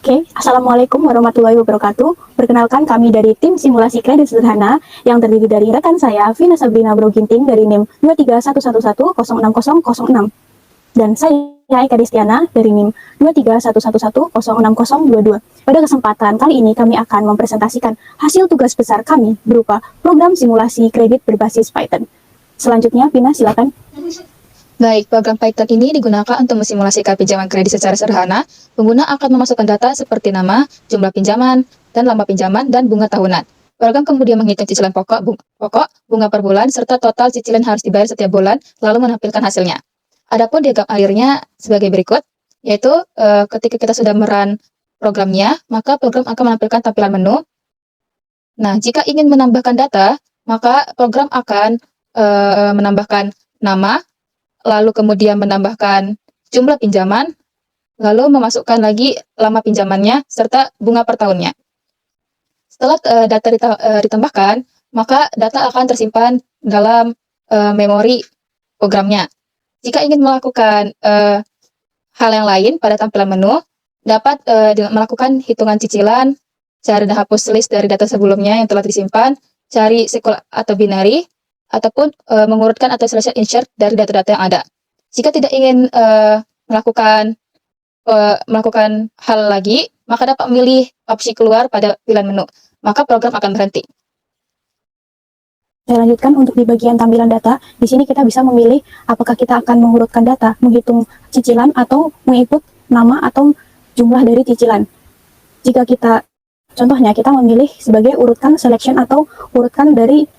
Oke, Assalamualaikum warahmatullahi wabarakatuh. Perkenalkan kami dari tim simulasi kredit sederhana yang terdiri dari rekan saya, Vina Sabrina Broginting dari NIM 23111060006 dan saya, Eka Destiana dari NIM 23111060022. Pada kesempatan kali ini kami akan mempresentasikan hasil tugas besar kami berupa program simulasi kredit berbasis Python. Selanjutnya, Vina silakan. Baik, program Python ini digunakan untuk mensimulasikan pinjaman kredit secara sederhana. Pengguna akan memasukkan data seperti nama, jumlah pinjaman, dan lama pinjaman, dan bunga tahunan. Program kemudian menghitung cicilan pokok, bunga per bulan, serta total cicilan harus dibayar setiap bulan, lalu menampilkan hasilnya. Adapun diagram alurnya sebagai berikut, yaitu ketika kita sudah merun programnya, maka program akan menampilkan tampilan menu. Nah, jika ingin menambahkan data, maka program akan menambahkan nama, lalu kemudian menambahkan jumlah pinjaman, lalu memasukkan lagi lama pinjamannya, serta bunga per tahunnya. Setelah data ditambahkan, maka data akan tersimpan dalam memori programnya. Jika ingin melakukan hal yang lain pada tampilan menu, dapat melakukan hitungan cicilan, cari dan hapus list dari data sebelumnya yang telah disimpan, cari SQL atau binary, ataupun mengurutkan atau selection insert dari data-data yang ada. Jika tidak ingin melakukan hal lagi, maka dapat memilih opsi keluar pada pilihan menu. Maka program akan berhenti. Saya lanjutkan untuk di bagian tampilan data. Di sini kita bisa memilih apakah kita akan mengurutkan data, menghitung cicilan, atau menginput nama atau jumlah dari cicilan. Jika kita, contohnya kita memilih sebagai urutkan selection atau urutkan dari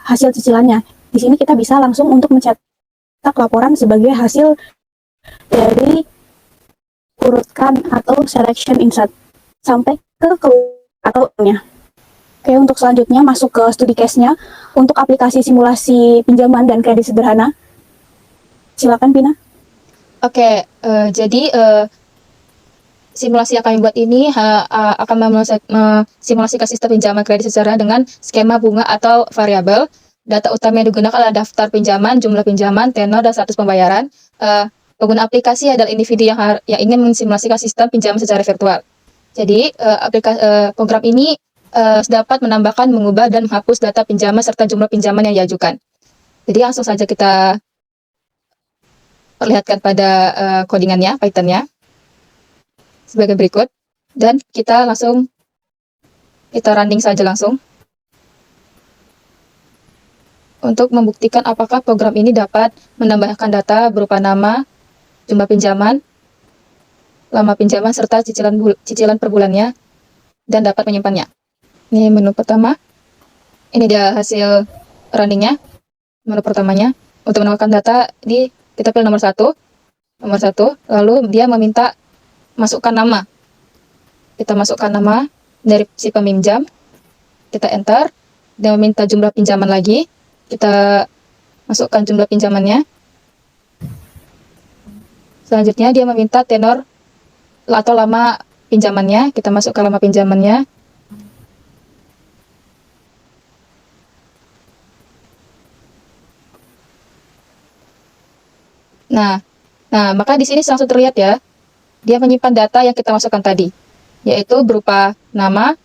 hasil cicilannya. Di sini kita bisa langsung untuk mencetak laporan sebagai hasil dari urutkan atau selection insert sampai ke ataunya. Oke, untuk selanjutnya masuk ke studi case-nya untuk aplikasi simulasi pinjaman dan kredit sederhana. Silakan, Pina. Oke, jadi simulasi yang kami buat ini akan memsimulasikan sistem pinjaman kredit secara dengan skema bunga atau variabel. Data utama yang digunakan adalah daftar pinjaman, jumlah pinjaman, tenor, dan status pembayaran. Pengguna aplikasi adalah individu yang ingin mensimulasikan sistem pinjaman secara virtual. Jadi, program ini dapat menambahkan, mengubah, dan menghapus data pinjaman serta jumlah pinjaman yang diajukan. Jadi, langsung saja kita perlihatkan pada codingannya, Python-nya sebagai berikut, dan kita running saja langsung untuk membuktikan apakah program ini dapat menambahkan data berupa nama, jumlah pinjaman, lama pinjaman, serta cicilan per bulannya, dan dapat menyimpannya. Ini menu pertama. Ini dia hasil runningnya, menu pertamanya. Untuk menambahkan data, kita pilih nomor satu, lalu dia meminta masukkan nama. Kita masukkan nama dari si peminjam, kita enter, dia meminta jumlah pinjaman lagi, kita masukkan jumlah pinjamannya. Selanjutnya dia meminta tenor atau lama pinjamannya, kita masukkan lama pinjamannya. Nah, maka di sini langsung terlihat ya, dia menyimpan data yang kita masukkan tadi, yaitu berupa nama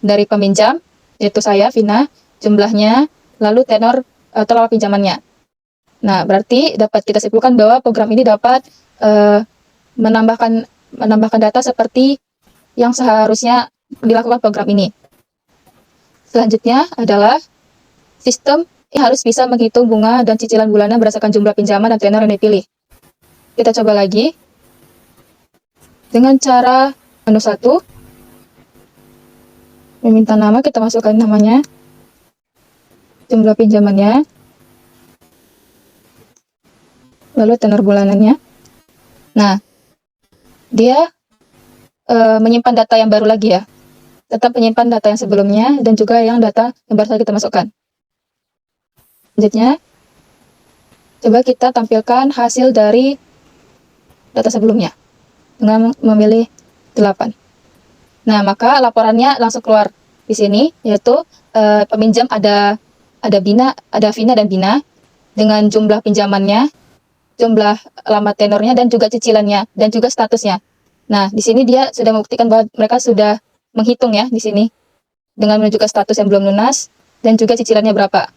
dari peminjam, yaitu saya, Vina, jumlahnya, lalu tenor atau lama pinjamannya. Nah, berarti dapat kita simpulkan bahwa program ini dapat menambahkan data seperti yang seharusnya dilakukan program ini. Selanjutnya adalah sistem yang harus bisa menghitung bunga dan cicilan bulanan berdasarkan jumlah pinjaman dan tenor yang dipilih. Kita coba lagi. Dengan cara menu 1, meminta nama, kita masukkan namanya, jumlah pinjamannya, lalu tenor bulanannya. Nah, dia menyimpan data yang baru lagi ya. Tetap menyimpan data yang sebelumnya dan juga yang data yang baru saja kita masukkan. Selanjutnya, coba kita tampilkan hasil dari data sebelumnya dengan memilih 8. Nah, maka laporannya langsung keluar di sini, yaitu peminjam ada Vina dan Bina dengan jumlah pinjamannya, jumlah lama tenornya, dan juga cicilannya, dan juga statusnya. Nah, di sini dia sudah membuktikan bahwa mereka sudah menghitung ya di sini dengan menunjukkan status yang belum lunas dan juga cicilannya berapa.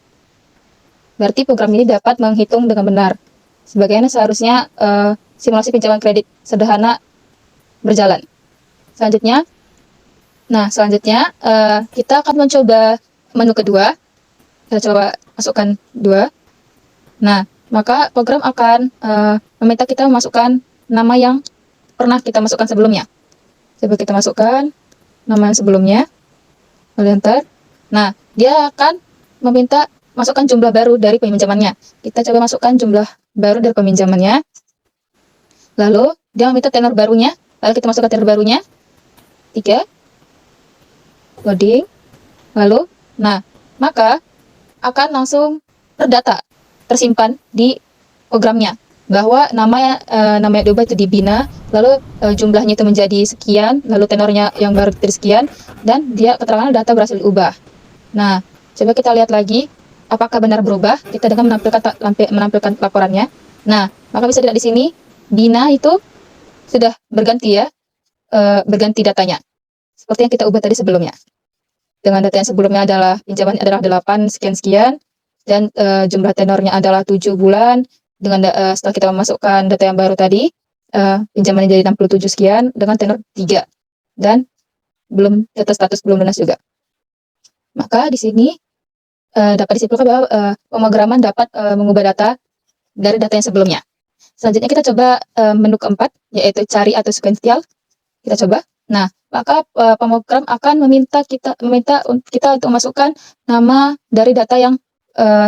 Berarti program ini dapat menghitung dengan benar. Sebagaimana seharusnya simulasi pinjaman kredit sederhana berjalan. Selanjutnya, kita akan mencoba menu kedua. Kita coba masukkan 2. Nah, maka program akan meminta kita memasukkan nama yang pernah kita masukkan sebelumnya. Coba kita masukkan nama yang sebelumnya, lalu enter. Nah, dia akan meminta masukkan jumlah baru dari peminjamannya. Kita coba masukkan jumlah baru dari peminjamannya. Lalu, dia meminta tenor barunya. Lalu kita masukkan tenor barunya. 3. Loading. Lalu, nah, maka akan langsung terdata, tersimpan di programnya. Bahwa nama yang diubah itu di Bina, lalu jumlahnya itu menjadi sekian, lalu tenornya yang baru jadi sekian, dan dia keterangan data berhasil diubah. Nah, coba kita lihat lagi, apakah benar berubah? Kita dengan menampilkan laporannya. Nah, maka bisa dilihat di sini, Bina itu sudah berganti ya, berganti datanya. Seperti yang kita ubah tadi sebelumnya. Dengan data yang sebelumnya adalah pinjamannya adalah 8 sekian-sekian, dan jumlah tenornya adalah 7 bulan. Dengan setelah kita memasukkan data yang baru tadi, pinjamannya jadi 67 sekian dengan tenor 3 dan belum data status belum lunas juga. Maka di sini dapat disimpulkan bahwa pemrograman dapat mengubah data dari data yang sebelumnya. Selanjutnya kita coba menu keempat, yaitu cari atau sekuensial. Kita coba. Nah, maka pemrogram akan meminta kita untuk memasukkan nama dari data yang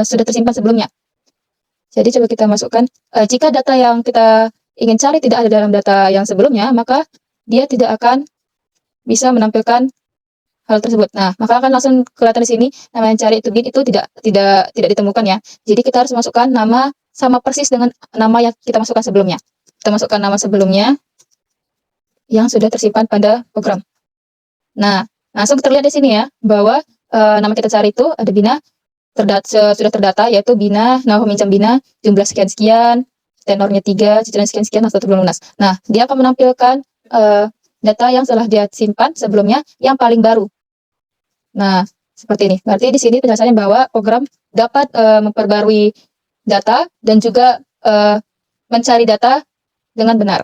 sudah tersimpan sebelumnya. Jadi coba kita masukkan, jika data yang kita ingin cari tidak ada dalam data yang sebelumnya, maka dia tidak akan bisa menampilkan hal tersebut. Nah, maka akan langsung kelihatan di sini nama yang cari itu tidak ditemukan ya. Jadi kita harus masukkan nama sama persis dengan nama yang kita masukkan sebelumnya. Kita masukkan nama sebelumnya yang sudah tersimpan pada program. Nah, langsung terlihat di sini ya bahwa nama kita cari itu ada Bina. Sudah terdata, yaitu Bina, nama peminjam Bina, jumlah sekian-sekian, tenornya 3, cicilan sekian-sekian, atau belum lunas. Nah, dia akan menampilkan data yang telah dia simpan sebelumnya yang paling baru. Nah, seperti ini. Berarti di sini penjelasannya bahwa program dapat memperbarui data dan juga mencari data dengan benar.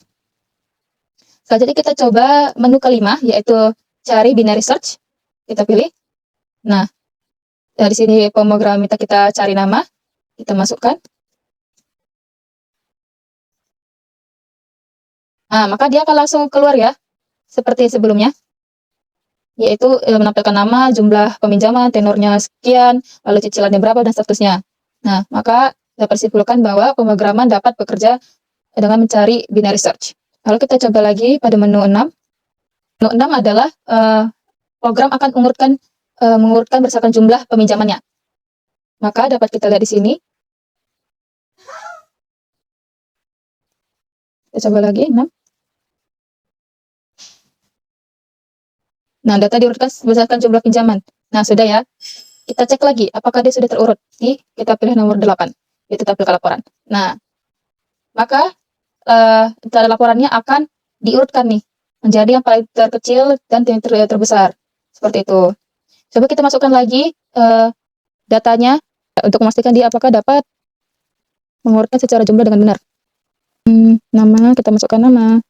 Selanjutnya kita coba menu kelima, yaitu cari binary search. Kita pilih. Nah, di sini pemrogram minta kita cari nama, kita masukkan. Nah, maka dia akan langsung keluar ya, seperti sebelumnya, yaitu menampilkan nama, jumlah peminjaman, tenornya sekian, lalu cicilannya berapa, dan statusnya. Nah, maka dapat disimpulkan bahwa pemrograman dapat bekerja dengan mencari binary search. Lalu kita coba lagi pada menu 6. Menu 6 adalah program akan mengurutkan berdasarkan jumlah peminjamannya. Maka dapat kita lihat di sini. Kita coba lagi 6. Nah, data diurutkan berdasarkan jumlah pinjaman. Nah, sudah ya. Kita cek lagi apakah dia sudah terurut. Kita pilih nomor 8. Itu tampilkan laporan. Nah, maka data laporannya akan diurutkan nih menjadi yang paling terkecil dan yang terbesar. Seperti itu. Coba kita masukkan lagi datanya untuk memastikan dia apakah dapat mengurutkan secara jumlah dengan benar. Nama, kita masukkan nama,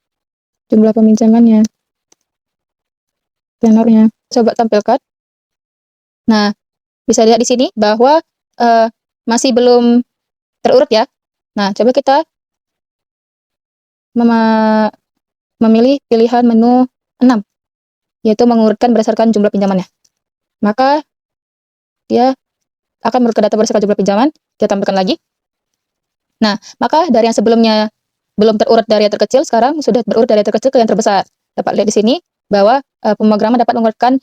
jumlah peminjamannya, tenornya. Coba tampilkan. Nah, bisa lihat di sini bahwa masih belum terurut ya. Nah, coba kita memilih pilihan menu 6, yaitu mengurutkan berdasarkan jumlah pinjamannya. Maka dia akan mengurutkan data berdasarkan jumlah pinjaman. Kita tampilkan lagi. Nah, maka dari yang sebelumnya belum terurut dari yang terkecil, sekarang sudah berurut dari yang terkecil ke yang terbesar. Dapat lihat di sini bahwa pemrograman dapat mengurutkan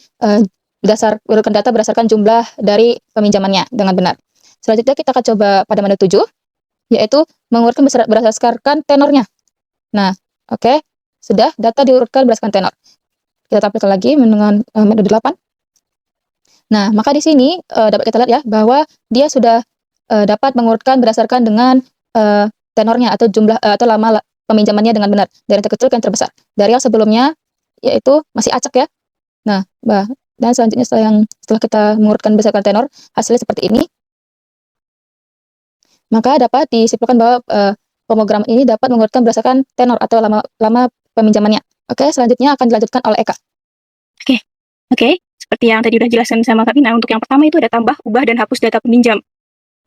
data berdasarkan jumlah dari peminjamannya dengan benar. Selanjutnya kita akan coba pada menu 7, yaitu mengurutkan berdasarkan tenornya. Nah, oke. Sudah data diurutkan berdasarkan tenor. Kita tampilkan lagi dengan menu 8. Nah, maka di sini dapat kita lihat ya bahwa dia sudah dapat mengurutkan berdasarkan dengan tenornya atau jumlah atau lama peminjamannya dengan benar dari yang terkecil ke yang terbesar. Dari yang sebelumnya yaitu masih acak ya. Nah, dan selanjutnya setelah kita mengurutkan berdasarkan tenor, hasilnya seperti ini. Maka dapat disimpulkan bahwa pemrograman ini dapat mengurutkan berdasarkan tenor atau lama peminjamannya. Oke, selanjutnya akan dilanjutkan oleh Eka. Oke, seperti yang tadi udah jelasin sama Kak Vina, untuk yang pertama itu ada tambah, ubah, dan hapus data peminjam.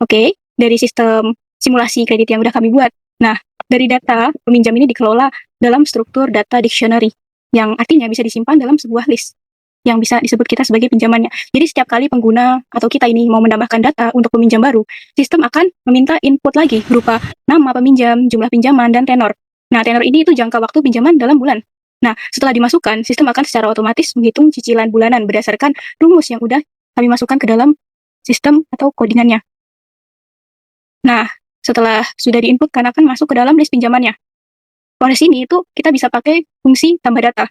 Oke, dari sistem simulasi kredit yang udah kami buat. Nah, dari data peminjam ini dikelola dalam struktur data dictionary, yang artinya bisa disimpan dalam sebuah list yang bisa disebut kita sebagai pinjamannya. Jadi setiap kali pengguna atau kita ini mau menambahkan data untuk peminjam baru, sistem akan meminta input lagi berupa nama peminjam, jumlah pinjaman, dan tenor. Nah, tenor ini itu jangka waktu pinjaman dalam bulan. Nah, setelah dimasukkan, sistem akan secara otomatis menghitung cicilan bulanan berdasarkan rumus yang udah kami masukkan ke dalam sistem atau codingannya. Nah, setelah sudah diinputkan akan masuk ke dalam list pinjamannya. Oleh sini itu kita bisa pakai fungsi tambah data.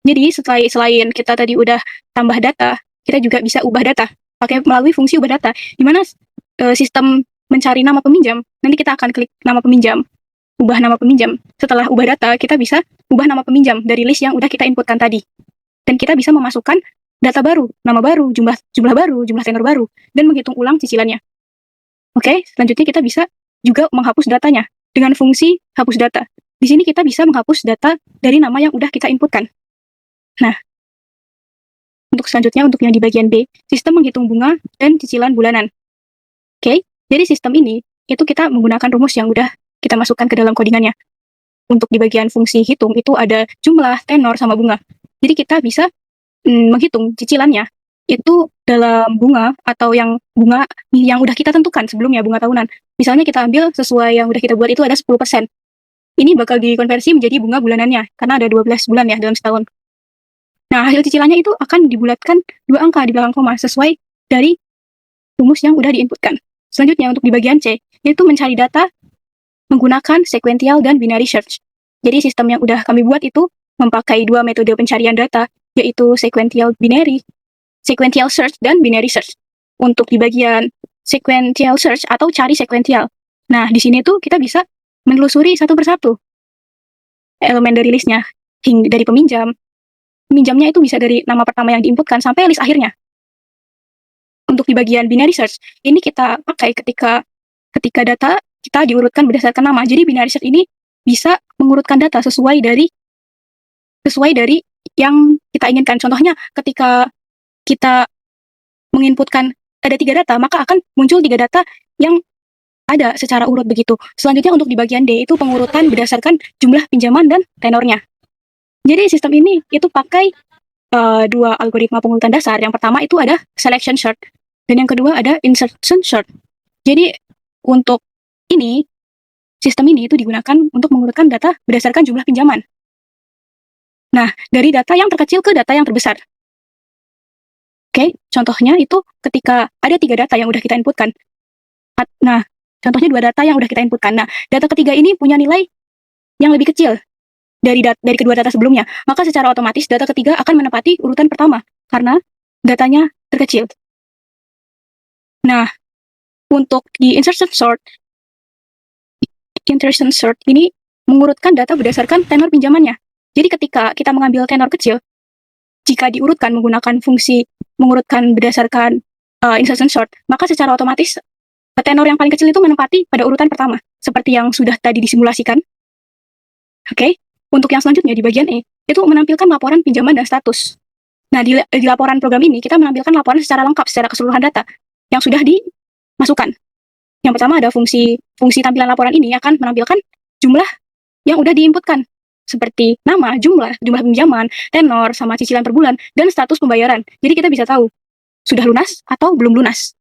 Jadi selain kita tadi udah tambah data, kita juga bisa ubah data pakai melalui fungsi ubah data, di mana sistem mencari nama peminjam. Nanti kita akan klik nama peminjam, ubah nama peminjam. Setelah ubah data, kita bisa ubah nama peminjam dari list yang udah kita inputkan tadi. Dan kita bisa memasukkan data baru, nama baru, jumlah baru, jumlah tenor baru, dan menghitung ulang cicilannya. Oke, selanjutnya kita bisa juga menghapus datanya dengan fungsi hapus data. Di sini kita bisa menghapus data dari nama yang udah kita inputkan. Nah, untuk selanjutnya, untuk yang di bagian B, sistem menghitung bunga dan cicilan bulanan. Oke, jadi sistem ini, itu kita menggunakan rumus yang udah kita masukkan ke dalam codingannya. Untuk di bagian fungsi hitung, itu ada jumlah, tenor, sama bunga. Jadi kita bisa menghitung cicilannya, itu dalam bunga, atau yang bunga yang udah kita tentukan sebelumnya, bunga tahunan. Misalnya kita ambil sesuai yang udah kita buat itu ada 10%. Ini bakal dikonversi menjadi bunga bulanannya, karena ada 12 bulan ya dalam setahun. Nah, hasil cicilannya itu akan dibulatkan 2 angka di belakang koma sesuai dari rumus yang udah diinputkan. Selanjutnya untuk di bagian C, yaitu mencari data menggunakan sequential dan binary search. Jadi sistem yang udah kami buat itu memakai 2 metode pencarian data, yaitu sequential search dan binary search. Untuk di bagian sequential search atau cari sequential. Nah, di sini tuh kita bisa menelusuri satu persatu elemen dari listnya, dari peminjamnya itu bisa dari nama pertama yang diinputkan sampai list akhirnya. Untuk di bagian binary search, ini kita pakai ketika data kita diurutkan berdasarkan nama. Jadi binary search ini bisa mengurutkan data sesuai dari yang kita inginkan. Contohnya, ketika kita menginputkan ada 3 data, maka akan muncul 3 data yang ada secara urut begitu. Selanjutnya untuk di bagian D, itu pengurutan berdasarkan jumlah pinjaman dan tenornya. Jadi sistem ini itu pakai 2 algoritma pengurutan dasar. Yang pertama itu ada selection sort, dan yang kedua ada insertion sort. Jadi untuk sistem ini itu digunakan untuk mengurutkan data berdasarkan jumlah pinjaman. Nah, dari data yang terkecil ke data yang terbesar. Oke, contohnya itu ketika ada 3 data yang udah kita inputkan. Nah, contohnya 2 data yang udah kita inputkan. Nah, data ketiga ini punya nilai yang lebih kecil dari kedua data sebelumnya, maka secara otomatis data ketiga akan menempati urutan pertama karena datanya terkecil. Nah, untuk di insertion sort ini mengurutkan data berdasarkan tenor pinjamannya. Jadi ketika kita mengambil tenor kecil, jika diurutkan menggunakan fungsi mengurutkan berdasarkan insertion sort, maka secara otomatis tenor yang paling kecil itu menempati pada urutan pertama, seperti yang sudah tadi disimulasikan. Oke. Untuk yang selanjutnya di bagian E, itu menampilkan laporan pinjaman dan status. Nah, di laporan program ini, kita menampilkan laporan secara lengkap, secara keseluruhan data yang sudah dimasukkan. Yang pertama ada fungsi tampilan laporan ini akan menampilkan jumlah yang udah diinputkan, seperti nama, jumlah pinjaman, tenor, sama cicilan per bulan, dan status pembayaran. Jadi kita bisa tahu, sudah lunas atau belum lunas.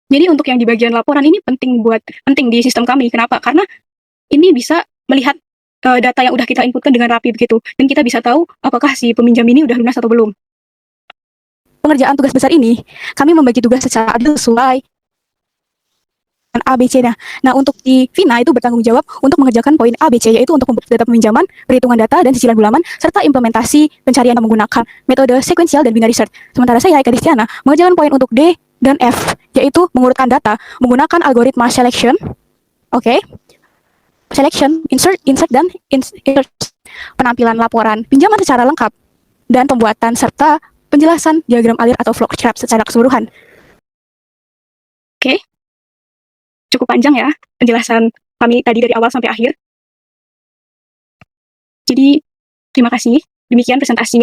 Jadi untuk yang di bagian laporan ini penting di sistem kami. Kenapa? Karena ini bisa melihat data yang udah kita inputkan dengan rapi begitu, dan kita bisa tahu apakah si peminjam ini udah lunas atau belum. Pengerjaan tugas besar ini, kami membagi tugas secara adil sesuai A, B, C. Nah, untuk di Vina itu bertanggung jawab untuk mengerjakan poin A, B, C, yaitu untuk membuat data peminjaman, perhitungan data, dan cicilan bulanan, serta implementasi pencarian yang menggunakan metode sequential dan binary search. Sementara saya, Eka Distiana, mengerjakan poin untuk D dan F, yaitu mengurutkan data menggunakan algoritma selection. Oke. selection, insert dan insert, penampilan laporan pinjaman secara lengkap, dan pembuatan serta penjelasan diagram alir atau flowchart secara keseluruhan. Oke, cukup panjang ya penjelasan kami tadi dari awal sampai akhir. Jadi, terima kasih. Demikian presentasi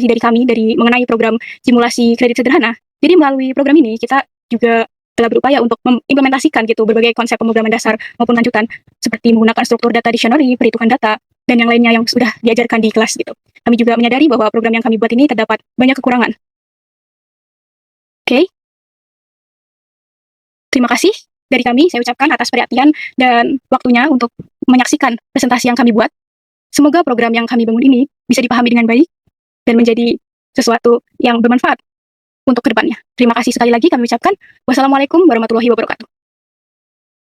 dari kami mengenai program simulasi kredit sederhana. Jadi melalui program ini kita juga telah berupaya untuk mengimplementasikan gitu berbagai konsep pemrograman dasar maupun lanjutan seperti menggunakan struktur data dictionary, perhitungan data, dan yang lainnya yang sudah diajarkan di kelas gitu. Kami juga menyadari bahwa program yang kami buat ini terdapat banyak kekurangan. Oke. Terima kasih dari kami, saya ucapkan atas perhatian dan waktunya untuk menyaksikan presentasi yang kami buat. Semoga program yang kami bangun ini bisa dipahami dengan baik dan menjadi sesuatu yang bermanfaat untuk kedepannya. Terima kasih sekali lagi kami ucapkan. Wassalamualaikum warahmatullahi wabarakatuh.